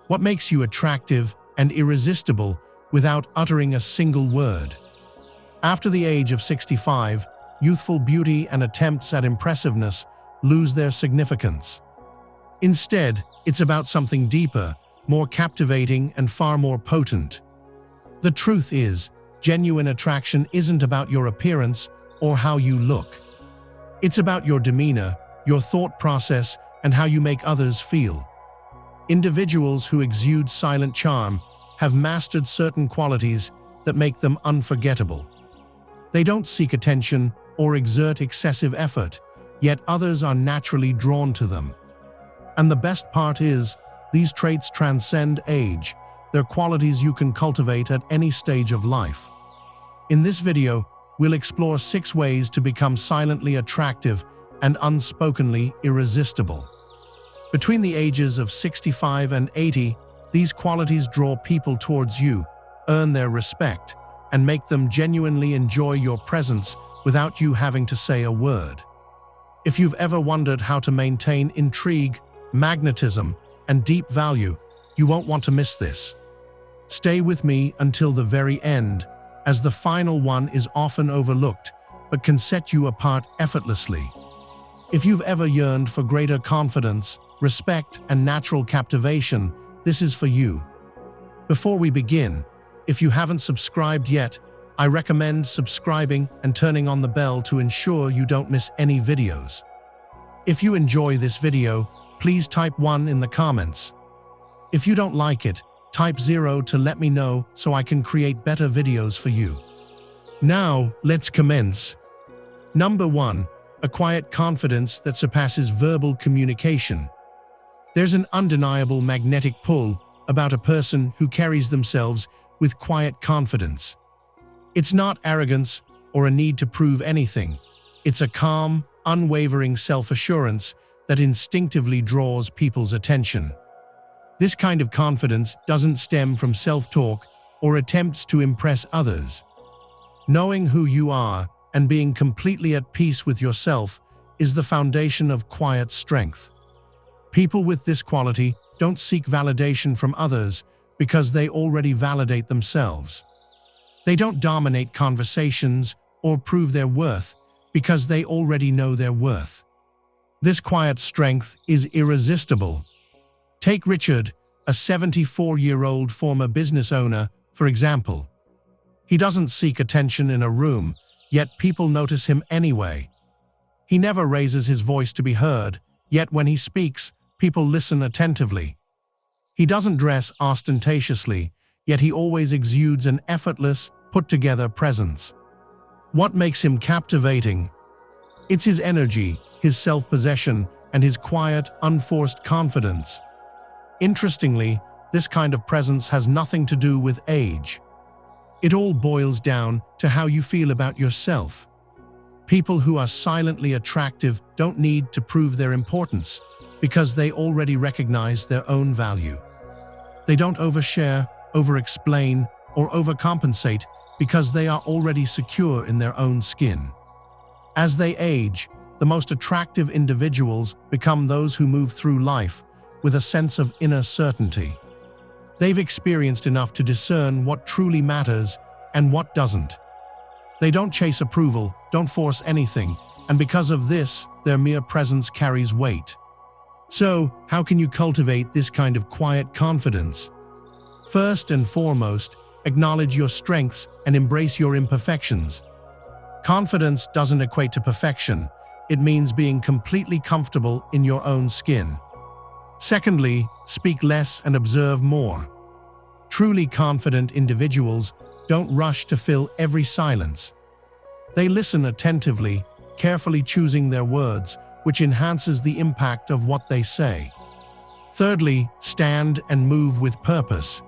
What makes you attractive and irresistible without uttering a single word? After the age of 65, youthful beauty and attempts at impressiveness lose their significance. Instead, it's about something deeper, more captivating, and far more potent. The truth is, genuine attraction isn't about your appearance or how you look. It's about your demeanor, your thought process, and how you make others feel. Individuals who exude silent charm have mastered certain qualities that make them unforgettable. They don't seek attention or exert excessive effort, yet others are naturally drawn to them. And the best part is, these traits transcend age. They're qualities you can cultivate at any stage of life. In this video, we'll explore 6 ways to become silently attractive and unspokenly irresistible. Between the ages of 65 and 80, these qualities draw people towards you, earn their respect, and make them genuinely enjoy your presence without you having to say a word. If you've ever wondered how to maintain intrigue, magnetism, and deep value, you won't want to miss this. Stay with me until the very end, as the final one is often overlooked, but can set you apart effortlessly. If you've ever yearned for greater confidence, respect, and natural captivation, this is for you. Before we begin, if you haven't subscribed yet, I recommend subscribing and turning on the bell to ensure you don't miss any videos. If you enjoy this video, please type 1 in the comments. If you don't like it, type 0 to let me know so I can create better videos for you. Now, let's commence. Number 1. A quiet confidence that surpasses verbal communication. There's an undeniable magnetic pull about a person who carries themselves with quiet confidence. It's not arrogance or a need to prove anything. It's a calm, unwavering self-assurance that instinctively draws people's attention. This kind of confidence doesn't stem from self-talk or attempts to impress others. Knowing who you are and being completely at peace with yourself is the foundation of quiet strength. People with this quality don't seek validation from others because they already validate themselves. They don't dominate conversations or prove their worth because they already know their worth. This quiet strength is irresistible. Take Richard, a 74-year-old former business owner, for example. He doesn't seek attention in a room, yet people notice him anyway. He never raises his voice to be heard, yet when he speaks, people listen attentively. He doesn't dress ostentatiously, yet he always exudes an effortless, put-together presence. What makes him captivating? It's his energy, his self-possession, and his quiet, unforced confidence. Interestingly, this kind of presence has nothing to do with age. It all boils down to how you feel about yourself. People who are silently attractive don't need to prove their importance because they already recognize their own value. They don't overshare, over-explain, or overcompensate because they are already secure in their own skin. As they age, the most attractive individuals become those who move through life with a sense of inner certainty. They've experienced enough to discern what truly matters and what doesn't. They don't chase approval, don't force anything, and because of this, their mere presence carries weight. So, how can you cultivate this kind of quiet confidence? First and foremost, acknowledge your strengths and embrace your imperfections. Confidence doesn't equate to perfection. It means being completely comfortable in your own skin. Secondly, speak less and observe more. Truly confident individuals don't rush to fill every silence. They listen attentively, carefully choosing their words, which enhances the impact of what they say. Thirdly, stand and move with purpose.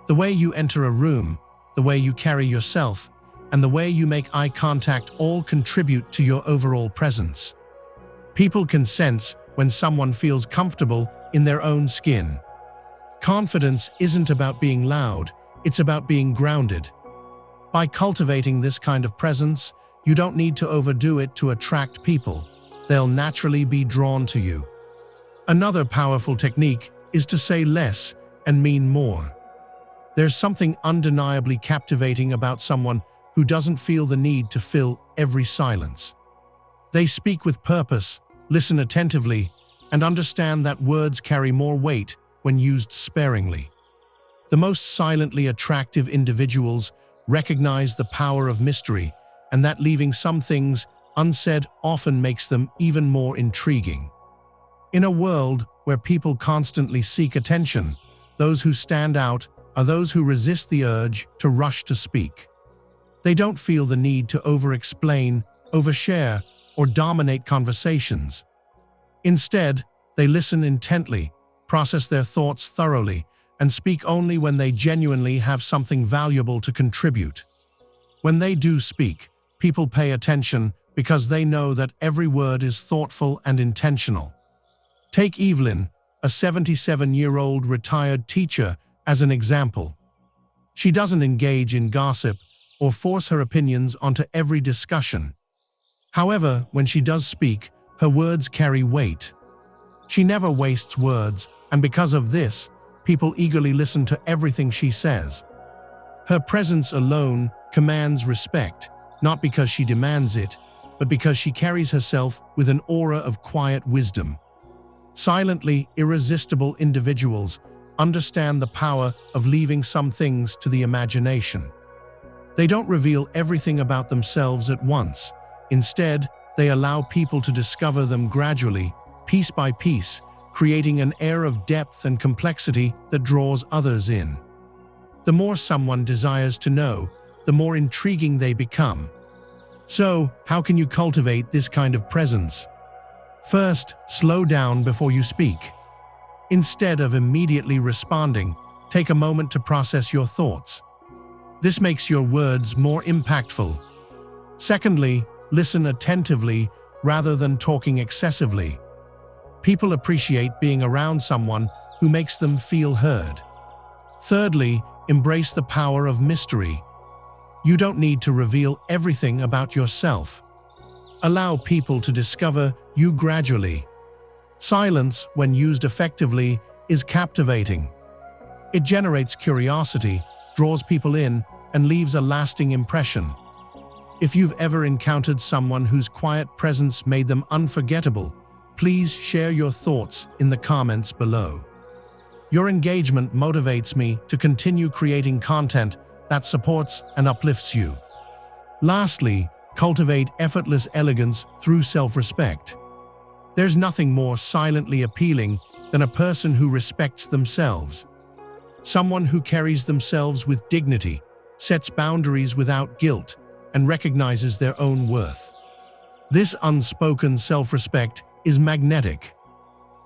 The way you enter a room, the way you carry yourself, and the way you make eye contact all contribute to your overall presence. People can sense when someone feels comfortable in their own skin. Confidence isn't about being loud, it's about being grounded. By cultivating this kind of presence, you don't need to overdo it to attract people. They'll naturally be drawn to you. Another powerful technique is to say less and mean more. There's something undeniably captivating about someone who doesn't feel the need to fill every silence. They speak with purpose, listen attentively, and understand that words carry more weight when used sparingly. The most silently attractive individuals recognize the power of mystery, and that leaving some things unsaid often makes them even more intriguing. In a world where people constantly seek attention, those who stand out are those who resist the urge to rush to speak. They don't feel the need to over-explain, overshare, or dominate conversations. Instead, they listen intently, process their thoughts thoroughly, and speak only when they genuinely have something valuable to contribute. When they do speak, people pay attention because they know that every word is thoughtful and intentional. Take Evelyn, a 77-year-old retired teacher, as an example. She doesn't engage in gossip or force her opinions onto every discussion. However, when she does speak, her words carry weight. She never wastes words, and because of this, people eagerly listen to everything she says. Her presence alone commands respect, not because she demands it, but because she carries herself with an aura of quiet wisdom. Silently irresistible individuals understand the power of leaving some things to the imagination. They don't reveal everything about themselves at once. Instead, they allow people to discover them gradually, piece by piece, creating an air of depth and complexity that draws others in. The more someone desires to know, the more intriguing they become. So, how can you cultivate this kind of presence? First, slow down before you speak. Instead of immediately responding, take a moment to process your thoughts. This makes your words more impactful. Secondly, listen attentively rather than talking excessively. People appreciate being around someone who makes them feel heard. Thirdly, embrace the power of mystery. You don't need to reveal everything about yourself. Allow people to discover you gradually. Silence, when used effectively, is captivating. It generates curiosity, draws people in, and leaves a lasting impression. If you've ever encountered someone whose quiet presence made them unforgettable, please share your thoughts in the comments below. Your engagement motivates me to continue creating content that supports and uplifts you. Lastly, cultivate effortless elegance through self-respect. There's nothing more silently appealing than a person who respects themselves. Someone who carries themselves with dignity, sets boundaries without guilt, and recognizes their own worth. This unspoken self-respect is magnetic.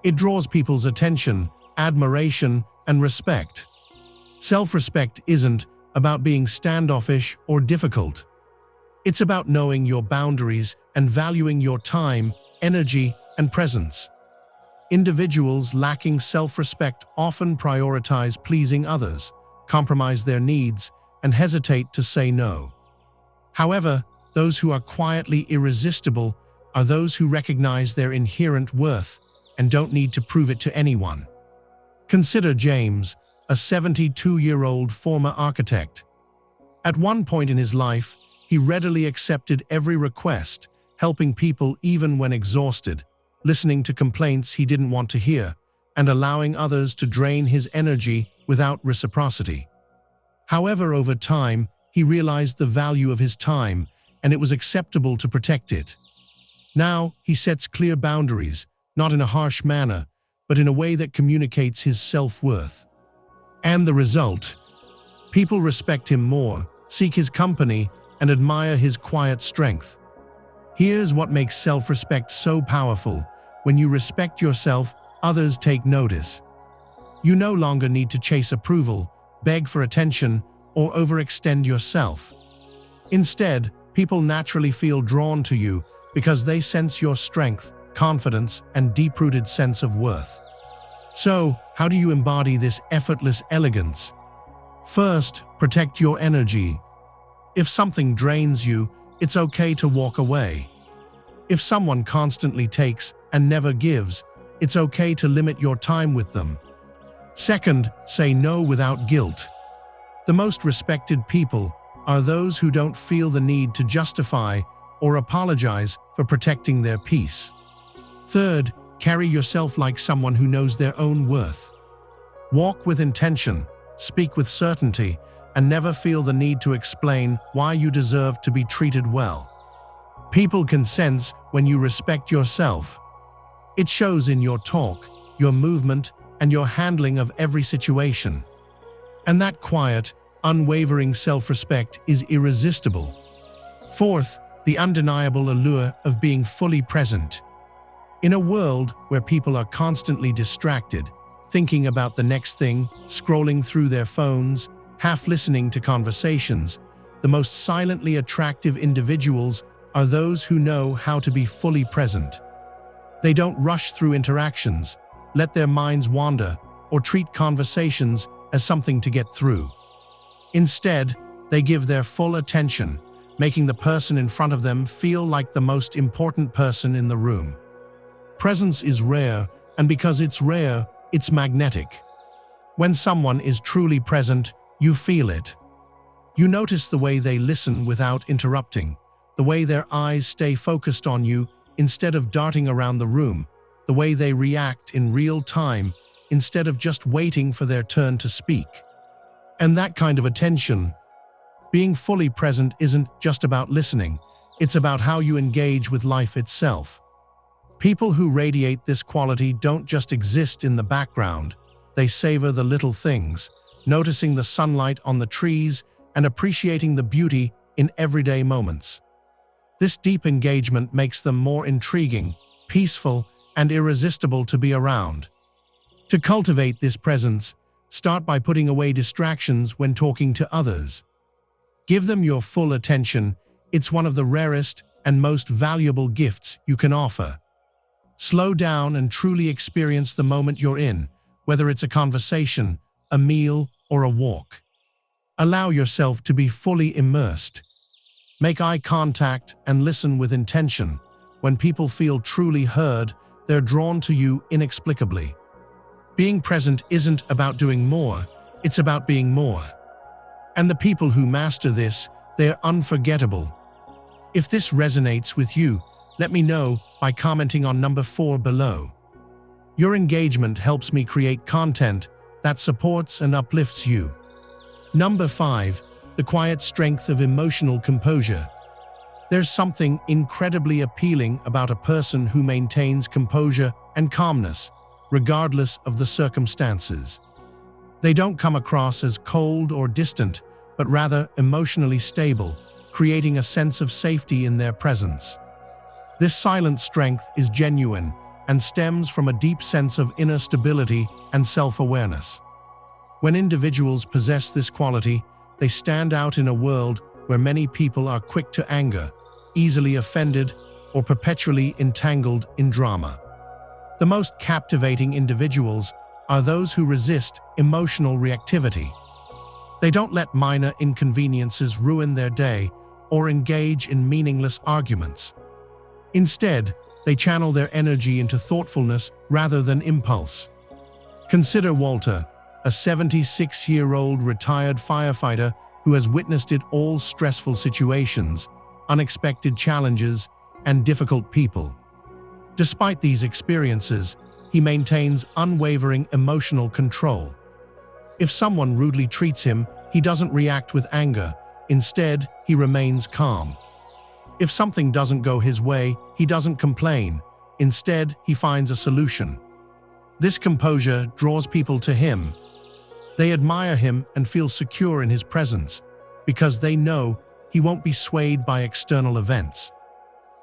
It draws people's attention, admiration, and respect. Self-respect isn't about being standoffish or difficult. It's about knowing your boundaries and valuing your time, energy, and presence. Individuals lacking self-respect often prioritize pleasing others, compromise their needs, and hesitate to say no. However, those who are quietly irresistible are those who recognize their inherent worth and don't need to prove it to anyone. Consider James, a 72-year-old former architect. At one point in his life, he readily accepted every request, helping people even when exhausted, listening to complaints he didn't want to hear, and allowing others to drain his energy without reciprocity. However, over time, he realized the value of his time, and it was acceptable to protect it. Now, he sets clear boundaries, not in a harsh manner, but in a way that communicates his self-worth. And the result? People respect him more, seek his company, and admire his quiet strength. Here's what makes self-respect so powerful. When you respect yourself, others take notice. You no longer need to chase approval, beg for attention, or overextend yourself. Instead, people naturally feel drawn to you because they sense your strength, confidence, and deep-rooted sense of worth. So, how do you embody this effortless elegance? First, protect your energy. If something drains you, it's okay to walk away. If someone constantly takes and never gives, it's okay to limit your time with them. Second, say no without guilt. The most respected people are those who don't feel the need to justify or apologize for protecting their peace. Third, carry yourself like someone who knows their own worth. Walk with intention, speak with certainty, and never feel the need to explain why you deserve to be treated well. People can sense when you respect yourself. It shows in your talk, your movement, and your handling of every situation. And that quiet, unwavering self-respect is irresistible. Fourth, the undeniable allure of being fully present. In a world where people are constantly distracted, thinking about the next thing, scrolling through their phones, half listening to conversations, the most silently attractive individuals are those who know how to be fully present. They don't rush through interactions, let their minds wander, or treat conversations as something to get through. Instead, they give their full attention, making the person in front of them feel like the most important person in the room. Presence is rare, and because it's rare, it's magnetic. When someone is truly present, you feel it. You notice the way they listen without interrupting, the way their eyes stay focused on you instead of darting around the room, the way they react in real time instead of just waiting for their turn to speak. And that kind of attention, being fully present, isn't just about listening, it's about how you engage with life itself. People who radiate this quality don't just exist in the background, they savor the little things, noticing the sunlight on the trees and appreciating the beauty in everyday moments. This deep engagement makes them more intriguing, peaceful, and irresistible to be around. To cultivate this presence, start by putting away distractions when talking to others. Give them your full attention. It's one of the rarest and most valuable gifts you can offer. Slow down and truly experience the moment you're in, whether it's a conversation, a meal, or a walk. Allow yourself to be fully immersed. Make eye contact and listen with intention. When people feel truly heard, they're drawn to you inexplicably. Being present isn't about doing more, it's about being more. And the people who master this, they're unforgettable. If this resonates with you, let me know by commenting on number 4 below. Your engagement helps me create content that supports and uplifts you. Number 5, the quiet strength of emotional composure. There's something incredibly appealing about a person who maintains composure and calmness, regardless of the circumstances. They don't come across as cold or distant, but rather emotionally stable, creating a sense of safety in their presence. This silent strength is genuine and stems from a deep sense of inner stability and self-awareness. When individuals possess this quality, they stand out in a world where many people are quick to anger, easily offended, or perpetually entangled in drama. The most captivating individuals are those who resist emotional reactivity. They don't let minor inconveniences ruin their day or engage in meaningless arguments. Instead, they channel their energy into thoughtfulness rather than impulse. Consider Walter, a 76-year-old retired firefighter who has witnessed it all: stressful situations, unexpected challenges, and difficult people. Despite these experiences, he maintains unwavering emotional control. If someone rudely treats him, he doesn't react with anger. Instead, he remains calm. If something doesn't go his way, he doesn't complain. Instead, he finds a solution. This composure draws people to him. They admire him and feel secure in his presence because they know he won't be swayed by external events.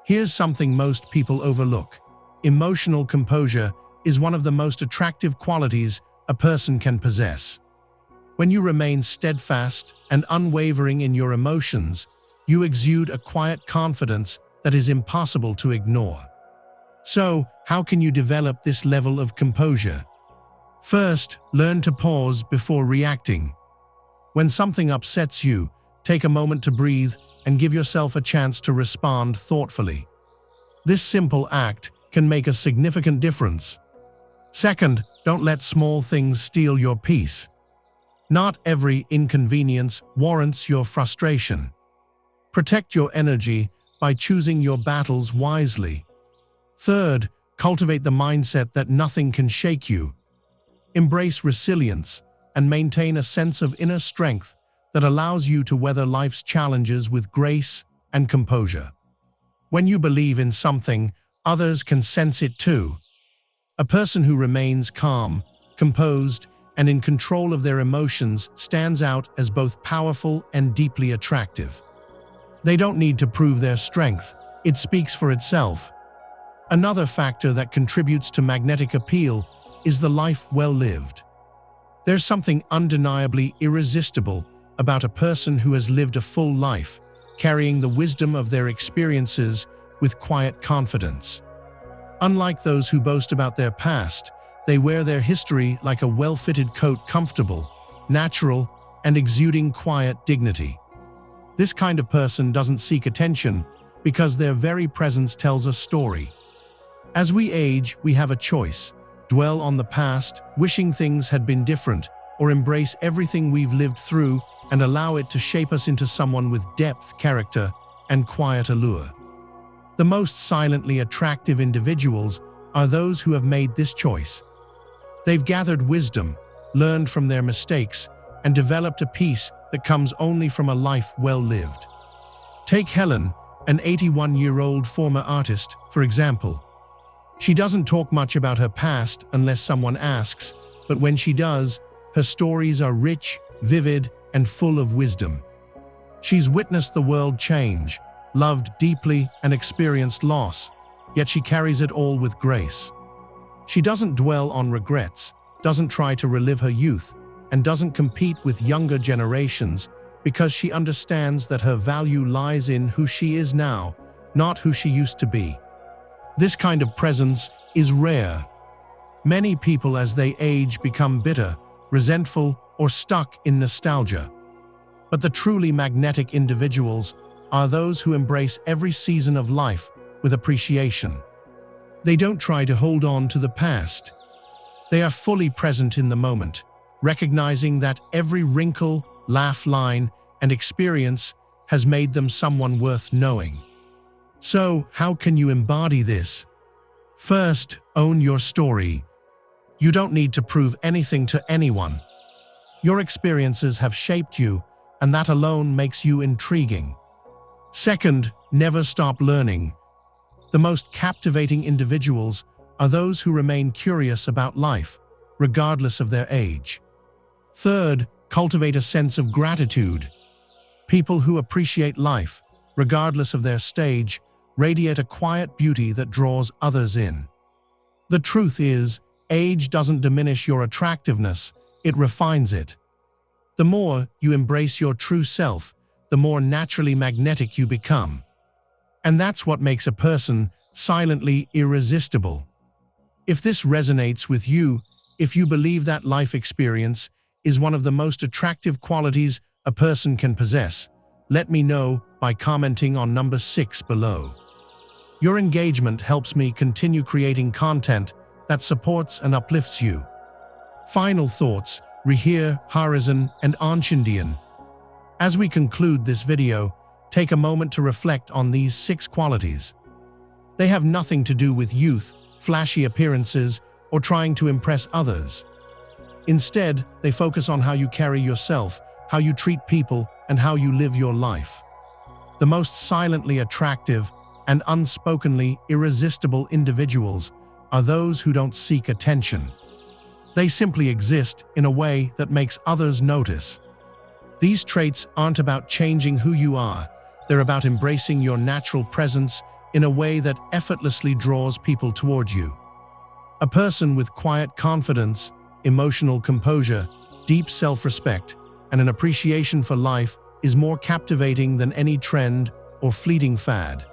Here's something most people overlook. Emotional composure is one of the most attractive qualities a person can possess. When you remain steadfast and unwavering in your emotions, you exude a quiet confidence that is impossible to ignore. So, how can you develop this level of composure? First, learn to pause before reacting. When something upsets you, take a moment to breathe and give yourself a chance to respond thoughtfully. This simple act can make a significant difference. Second, Don't let small things steal your peace. Not every inconvenience warrants your frustration. Protect your energy by choosing your battles wisely. Third, cultivate the mindset that nothing can shake you. Embrace resilience and maintain a sense of inner strength that allows you to weather life's challenges with grace and composure. When you believe in something, others can sense it too. A person who remains calm, composed, and in control of their emotions stands out as both powerful and deeply attractive. They don't need to prove their strength, it speaks for itself. Another factor that contributes to magnetic appeal is the life well lived. There's something undeniably irresistible about a person who has lived a full life, carrying the wisdom of their experiences with quiet confidence. Unlike those who boast about their past, they wear their history like a well-fitted coat, comfortable, natural, and exuding quiet dignity. This kind of person doesn't seek attention because their very presence tells a story. As we age, we have a choice: dwell on the past, wishing things had been different, or embrace everything we've lived through and allow it to shape us into someone with depth, character, and quiet allure. The most silently attractive individuals are those who have made this choice. They've gathered wisdom, learned from their mistakes, and developed a peace that comes only from a life well lived. Take Helen, an 81-year-old former artist, for example. She doesn't talk much about her past unless someone asks, but when she does, her stories are rich, vivid, and full of wisdom. She's witnessed the world change, loved deeply, and experienced loss, yet she carries it all with grace. She doesn't dwell on regrets, doesn't try to relive her youth, and doesn't compete with younger generations because she understands that her value lies in who she is now, not who she used to be. This kind of presence is rare. Many people as they age become bitter, resentful, or stuck in nostalgia. But the truly magnetic individuals are those who embrace every season of life with appreciation. They don't try to hold on to the past. They are fully present in the moment, recognizing that every wrinkle, laugh line, and experience has made them someone worth knowing. So, how can you embody this? First, own your story. You don't need to prove anything to anyone. Your experiences have shaped you, and that alone makes you intriguing. Second, never stop learning. The most captivating individuals are those who remain curious about life, regardless of their age. Third, cultivate a sense of gratitude. People who appreciate life, regardless of their stage, radiate a quiet beauty that draws others in. The truth is, age doesn't diminish your attractiveness, it refines it. The more you embrace your true self, the more naturally magnetic you become. And that's what makes a person silently irresistible. If this resonates with you, if you believe that life experience is one of the most attractive qualities a person can possess, let me know by commenting on number 6 below. Your engagement helps me continue creating content that supports and uplifts you. Final thoughts, Rihir, Harizan, and Anshindian. As we conclude this video, take a moment to reflect on these 6 qualities. They have nothing to do with youth, flashy appearances, or trying to impress others. Instead, they focus on how you carry yourself, how you treat people, and how you live your life. The most silently attractive and unspokenly irresistible individuals are those who don't seek attention. They simply exist in a way that makes others notice. These traits aren't about changing who you are, they're about embracing your natural presence in a way that effortlessly draws people toward you. A person with quiet confidence, emotional composure, deep self-respect, and an appreciation for life is more captivating than any trend or fleeting fad.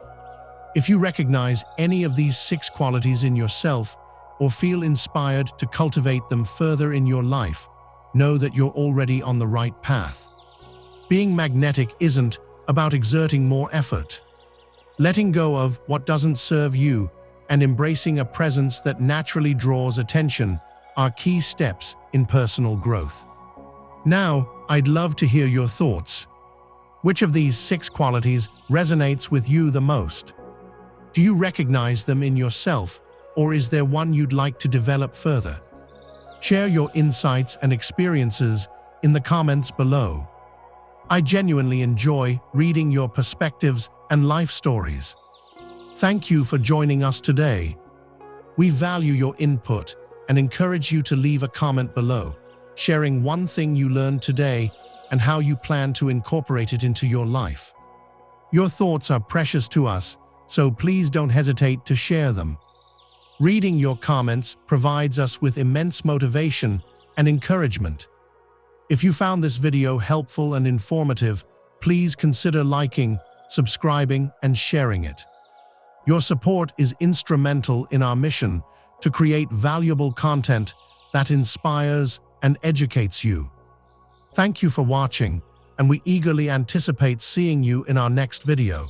If you recognize any of these 6 qualities in yourself or feel inspired to cultivate them further in your life, know that you're already on the right path. Being magnetic isn't about exerting more effort. Letting go of what doesn't serve you and embracing a presence that naturally draws attention are key steps in personal growth. Now, I'd love to hear your thoughts. Which of these 6 qualities resonates with you the most? Do you recognize them in yourself, or is there one you'd like to develop further? Share your insights and experiences in the comments below. I genuinely enjoy reading your perspectives and life stories. Thank you for joining us today. We value your input and encourage you to leave a comment below, sharing one thing you learned today and how you plan to incorporate it into your life. Your thoughts are precious to us, so please don't hesitate to share them. Reading your comments provides us with immense motivation and encouragement. If you found this video helpful and informative, please consider liking, subscribing, and sharing it. Your support is instrumental in our mission to create valuable content that inspires and educates you. Thank you for watching, and we eagerly anticipate seeing you in our next video.